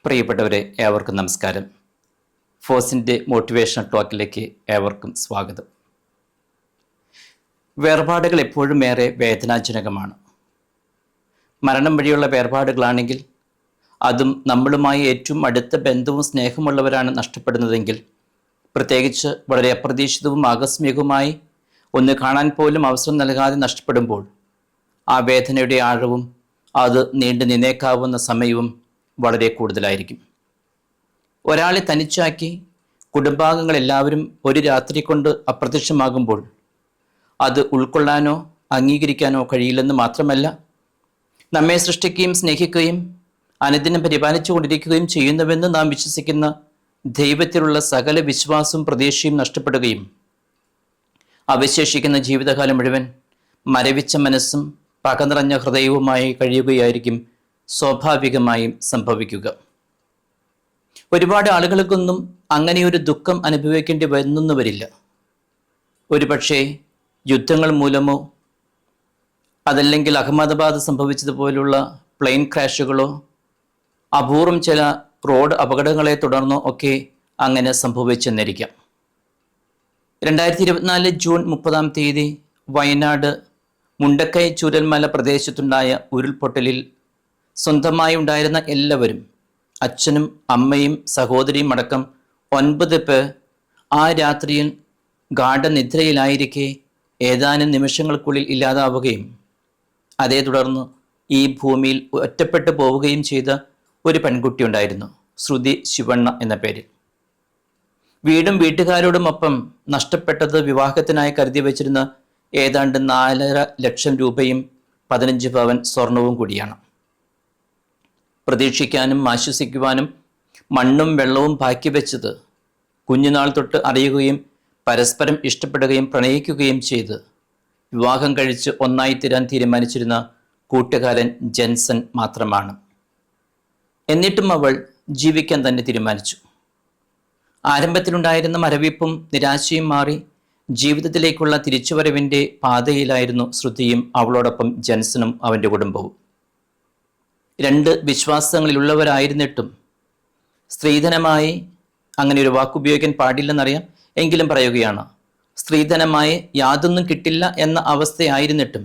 പ്രിയപ്പെട്ടവരെ, ഏവർക്കും നമസ്കാരം. ഫോസിൻ്റെ മോട്ടിവേഷണൽ ടോക്കിലേക്ക് ഏവർക്കും സ്വാഗതം. വേർപാടുകൾ എപ്പോഴും ഏറെ വേദനാജനകമാണ്. മരണം വഴിയുള്ള വേർപാടുകളാണെങ്കിൽ അതും നമ്മളുമായി ഏറ്റവും അടുത്ത ബന്ധവും സ്നേഹമുള്ളവരാണ് നഷ്ടപ്പെടുന്നതെങ്കിൽ, പ്രത്യേകിച്ച് വളരെ അപ്രതീക്ഷിതവും ആകസ്മികവുമായി ഒന്ന് കാണാൻ പോലും അവസരം നൽകാതെ നഷ്ടപ്പെടുമ്പോൾ ആ വേദനയുടെ ആഴവും അത് നീണ്ടു നിന്നേക്കാവുന്ന സമയവും വളരെ കൂടുതലായിരിക്കും. ഒരാളെ തനിച്ചാക്കി കുടുംബാംഗങ്ങളെല്ലാവരും ഒരു രാത്രി കൊണ്ട് അപ്രത്യക്ഷമാകുമ്പോൾ അത് ഉൾക്കൊള്ളാനോ അംഗീകരിക്കാനോ കഴിയില്ലെന്ന് മാത്രമല്ല, നമ്മെ സൃഷ്ടിക്കുകയും സ്നേഹിക്കുകയും അനുദിനം പരിപാലിച്ചു കൊണ്ടിരിക്കുകയും ചെയ്യുന്നുവെന്ന് നാം വിശ്വസിക്കുന്ന ദൈവത്തിലുള്ള സകല വിശ്വാസവും പ്രതീക്ഷയും നഷ്ടപ്പെടുകയും അവശേഷിക്കുന്ന ജീവിതകാലം മുഴുവൻ മരവിച്ച മനസ്സും പക നിറഞ്ഞ ഹൃദയവുമായി കഴിയുകയായിരിക്കും സ്വാഭാവികമായും സംഭവിക്കുക. ഒരുപാട് ആളുകൾക്കൊന്നും അങ്ങനെയൊരു ദുഃഖം അനുഭവിക്കേണ്ടി വരുന്നെന്ന് വരില്ല. ഒരുപക്ഷെ യുദ്ധങ്ങൾ മൂലമോ അതല്ലെങ്കിൽ അഹമ്മദാബാദ് സംഭവിച്ചതുപോലുള്ള പ്ലെയിൻ ക്രാഷുകളോ അപൂർവം ചില റോഡ് അപകടങ്ങളെ തുടർന്നോ ഒക്കെ അങ്ങനെ സംഭവിച്ചെന്നിരിക്കാം. 2024 ജൂൺ 30 വയനാട് മുണ്ടക്കൈ ചൂരൽമല പ്രദേശത്തുണ്ടായ ഉരുൾപൊട്ടലിൽ സ്വന്തമായി ഉണ്ടായിരുന്ന എല്ലാവരും, അച്ഛനും അമ്മയും സഹോദരിയും അടക്കം 9 പേർ ആ രാത്രിയിൽ ഗാഠനിദ്രയിലായിരിക്കെ ഏതാനും നിമിഷങ്ങൾക്കുള്ളിൽ ഇല്ലാതാവുകയും അതേ തുടർന്ന് ഈ ഭൂമിയിൽ ഒറ്റപ്പെട്ടു പോവുകയും ചെയ്ത ഒരു പെൺകുട്ടി ഉണ്ടായിരുന്നു, ശ്രുതി ശിവണ്ണ എന്ന പേരിൽ. വീടും വീട്ടുകാരോടുമൊപ്പം നഷ്ടപ്പെട്ടത് വിവാഹത്തിനായി കരുതി വച്ചിരുന്ന ഏതാണ്ട് 4.5 ലക്ഷം രൂപയും 15 പവൻ സ്വർണവും കൂടിയാണ്. പ്രതീക്ഷിക്കാനും ആശ്വസിക്കുവാനും മണ്ണും വെള്ളവും ബാക്കി വെച്ചത് കുഞ്ഞുനാൾ തൊട്ട് അറിയുകയും പരസ്പരം ഇഷ്ടപ്പെടുകയും പ്രണയിക്കുകയും ചെയ്ത് വിവാഹം കഴിച്ച് ഒന്നായി തീരാൻ തീരുമാനിച്ചിരുന്ന കൂട്ടുകാരൻ ജെൻസൺ മാത്രമാണ്. എന്നിട്ടും അവൾ ജീവിക്കാൻ തന്നെ തീരുമാനിച്ചു. ആരംഭത്തിലുണ്ടായിരുന്ന മരവിപ്പും നിരാശയും മാറി ജീവിതത്തിലേക്കുള്ള തിരിച്ചുവരവിൻ്റെ പാതയിലായിരുന്നു ശ്രുതിയും അവളോടൊപ്പം ജെൻസണും അവൻ്റെ കുടുംബവും. 2 വിശ്വാസങ്ങളിലുള്ളവരായിരുന്നിട്ടും സ്ത്രീധനമായി, അങ്ങനെ ഒരു വാക്കുപയോഗിക്കാൻ പാടില്ലെന്നറിയാം, എങ്കിലും പറയുകയാണ്, സ്ത്രീധനമായി യാതൊന്നും കിട്ടില്ല എന്ന അവസ്ഥയായിരുന്നിട്ടും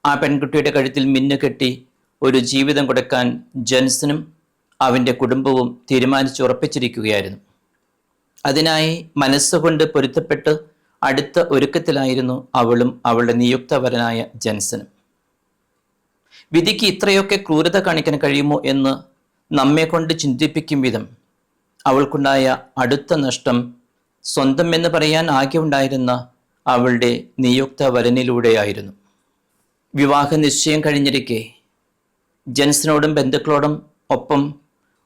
ആ പെൺകുട്ടിയുടെ കഴുത്തിൽ മിന്നുകെട്ടി ഒരു ജീവിതം കൊടുക്കാൻ ജെൻസനും അവൻ്റെ കുടുംബവും തീരുമാനിച്ചുറപ്പിച്ചിരിക്കുകയായിരുന്നു. അതിനായി മനസ്സുകൊണ്ട് പൊരുത്തപ്പെട്ട് അടുത്ത ഒരുക്കത്തിലായിരുന്നു അവളും അവളുടെ നിയുക്തവരനായ ജെൻസനും. വിധിക്ക് ഇത്രയൊക്കെ ക്രൂരത കാണിക്കാൻ കഴിയുമോ എന്ന് നമ്മെ കൊണ്ട് ചിന്തിപ്പിക്കും വിധം അവൾക്കുണ്ടായ അടുത്ത നഷ്ടം സ്വന്തം എന്ന് പറയാൻ ആകെ ഉണ്ടായിരുന്ന അവളുടെ നിയുക്ത വരനിലൂടെയായിരുന്നു. വിവാഹ നിശ്ചയം കഴിഞ്ഞിരിക്കെ ജെൻസനോടും ബന്ധുക്കളോടും ഒപ്പം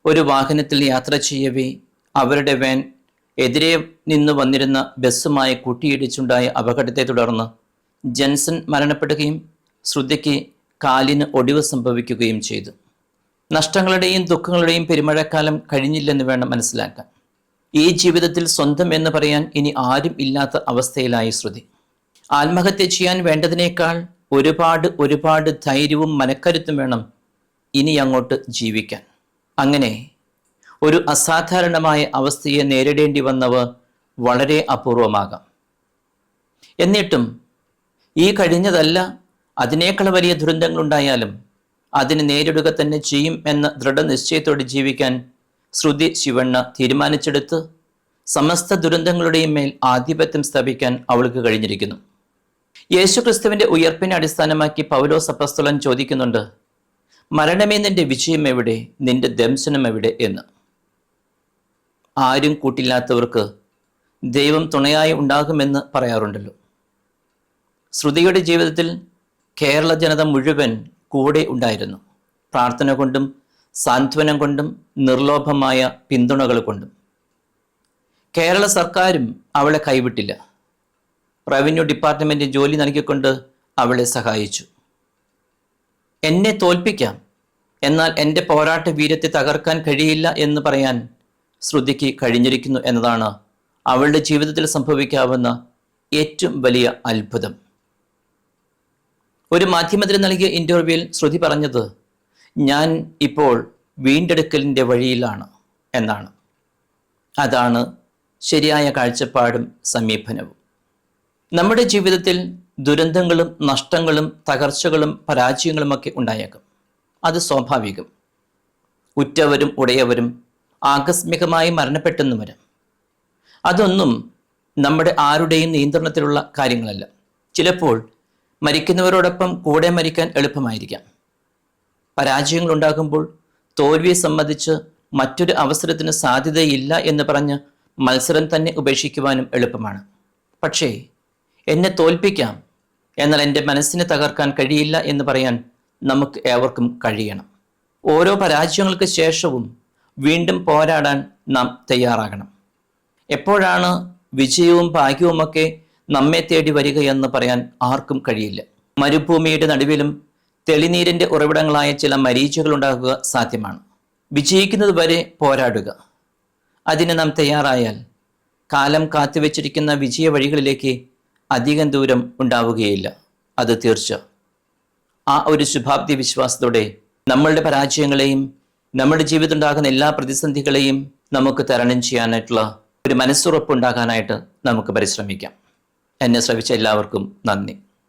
ഒരു വാഹനത്തിൽ യാത്ര ചെയ്യവേ അവരുടെ വാൻ എതിരെ നിന്ന് വന്നിരുന്ന ബസ്സുമായി കൂട്ടിയിടിച്ചുണ്ടായ അപകടത്തെ തുടർന്ന് ജെൻസൺ മരണപ്പെടുകയും ശ്രുതിക്ക് കാലിന് ഒടിവ് സംഭവിക്കുകയും ചെയ്തു. നഷ്ടങ്ങളുടെയും ദുഃഖങ്ങളുടെയും പെരുമഴക്കാലം കഴിഞ്ഞില്ലെന്ന് വേണം മനസ്സിലാക്കാൻ. ഈ ജീവിതത്തിൽ സ്വന്തം എന്ന് പറയാൻ ഇനി ആരും ഇല്ലാത്ത അവസ്ഥയിലായി ശ്രുതി. ആത്മഹത്യ ചെയ്യാൻ വേണ്ടതിനേക്കാൾ ഒരുപാട് ധൈര്യവും മനക്കരുത്തും വേണം ഇനി അങ്ങോട്ട് ജീവിക്കാൻ. അങ്ങനെ ഒരു അസാധാരണമായ അവസ്ഥയെ നേരിടേണ്ടി വന്നവർ വളരെ അപൂർവമാകാം. എന്നിട്ടും ഈ കഴിഞ്ഞതല്ല, അതിനേക്കാൾ വലിയ ദുരന്തങ്ങളുണ്ടായാലും അതിനെ നേരിടുക തന്നെ ചെയ്യും എന്ന ദൃഢനിശ്ചയത്തോടെ ജീവിക്കാൻ ശ്രുതി ശിവണ്ണ തീരുമാനിച്ചെടുത്ത് സമസ്ത ദുരന്തങ്ങളുടെയും മേൽ ആധിപത്യം സ്ഥാപിക്കാൻ അവൾക്ക് കഴിഞ്ഞിരിക്കുന്നു. യേശുക്രിസ്തുവിൻ്റെ ഉയർപ്പിനെ അടിസ്ഥാനമാക്കി പൗലോസ് അപ്പോസ്തലൻ ചോദിക്കുന്നുണ്ട്, മരണമേ നിന്റെ വിജയം എവിടെ, നിന്റെ ദംശനം എവിടെ എന്ന്. ആരും കൂട്ടില്ലാത്തവർക്ക് ദൈവം തുണയായി ഉണ്ടാകുമെന്ന് പറയാറുണ്ടല്ലോ. ശ്രുതിയുടെ ജീവിതത്തിൽ കേരള ജനത മുഴുവൻ കൂടെ ഉണ്ടായിരുന്നു. പ്രാർത്ഥന കൊണ്ടും സാന്ത്വനം കൊണ്ടും നിർലോഭമായ പിന്തുണകൾ കൊണ്ടും. കേരള സർക്കാരും അവളെ കൈവിട്ടില്ല. റവന്യൂ ഡിപ്പാർട്ട്മെൻറ്റ് ജോലി നൽകിക്കൊണ്ട് അവളെ സഹായിച്ചു. എന്നെ തോൽപ്പിക്കാം, എന്നാൽ എൻ്റെ പോരാട്ട വീര്യത്തെ തകർക്കാൻ കഴിയില്ല എന്ന് പറയാൻ ശ്രുതിക്ക് കഴിഞ്ഞിരിക്കുന്നു എന്നതാണ് അവളുടെ ജീവിതത്തിൽ സംഭവിക്കാവുന്ന ഏറ്റവും വലിയ അത്ഭുതം. ഒരു മാധ്യമത്തിന് നൽകിയ ഇൻ്റർവ്യൂവിൽ ശ്രുതി പറഞ്ഞത്, ഞാൻ ഇപ്പോൾ വീണ്ടെടുക്കലിൻ്റെ വഴിയിലാണ് എന്നാണ്. അതാണ് ശരിയായ കാഴ്ചപ്പാടും സമീപനവും. നമ്മുടെ ജീവിതത്തിൽ ദുരന്തങ്ങളും നഷ്ടങ്ങളും തകർച്ചകളും പരാജയങ്ങളുമൊക്കെ ഉണ്ടായേക്കും. അത് സ്വാഭാവികം. ഉറ്റവരും ഉടയവരും ആകസ്മികമായി മരണപ്പെട്ടെന്ന് വരാം. അതൊന്നും നമ്മുടെ ആരുടെയും നിയന്ത്രണത്തിലുള്ള കാര്യങ്ങളല്ല. ചിലപ്പോൾ മരിക്കുന്നവരോടൊപ്പം കൂടെ മരിക്കാൻ എളുപ്പമായിരിക്കാം. പരാജയങ്ങൾ ഉണ്ടാകുമ്പോൾ തോൽവിയെ സംബന്ധിച്ച് മറ്റൊരു അവസരത്തിന് സാധ്യതയില്ല എന്ന് പറഞ്ഞ് മത്സരം തന്നെ ഉപേക്ഷിക്കുവാനും എളുപ്പമാണ്. പക്ഷേ എന്നെ തോൽപ്പിക്കാം, എന്നാൽ എൻ്റെ മനസ്സിനെ തകർക്കാൻ കഴിയില്ല എന്ന് പറയാൻ നമുക്ക് ഏവർക്കും കഴിയണം. ഓരോ പരാജയങ്ങൾക്ക് ശേഷവും വീണ്ടും പോരാടാൻ നാം തയ്യാറാകണം. എപ്പോഴാണ് വിജയവും ഭാഗ്യവുമൊക്കെ നമ്മെ തേടി വരികയെന്ന് പറയാൻ ആർക്കും കഴിയില്ല. മരുഭൂമിയുടെ നടുവിലും തെളിനീരിൻ്റെ ഉറവിടങ്ങളായ ചില മരീചികൾ ഉണ്ടാകുക സാധ്യമാണ്. വിജയിക്കുന്നത് വരെ പോരാടുക. അതിന് നാം തയ്യാറായാൽ കാലം കാത്തുവെച്ചിരിക്കുന്ന വിജയ വഴികളിലേക്ക് അധികം ദൂരം ഉണ്ടാവുകയില്ല. അത് തീർച്ച. ആ ഒരു ശുഭാപ്തി വിശ്വാസത്തോടെ നമ്മളുടെ പരാജയങ്ങളെയും നമ്മുടെ ജീവിതത്തിൽ ഉണ്ടാകുന്ന എല്ലാ പ്രതിസന്ധികളെയും നമുക്ക് തരണം ചെയ്യാനായിട്ടുള്ള ഒരു മനസ്സുറപ്പുണ്ടാകാനായിട്ട് നമുക്ക് പരിശ്രമിക്കാം. എന്നെ ശ്രവിച്ച എല്ലാവർക്കും നന്ദി.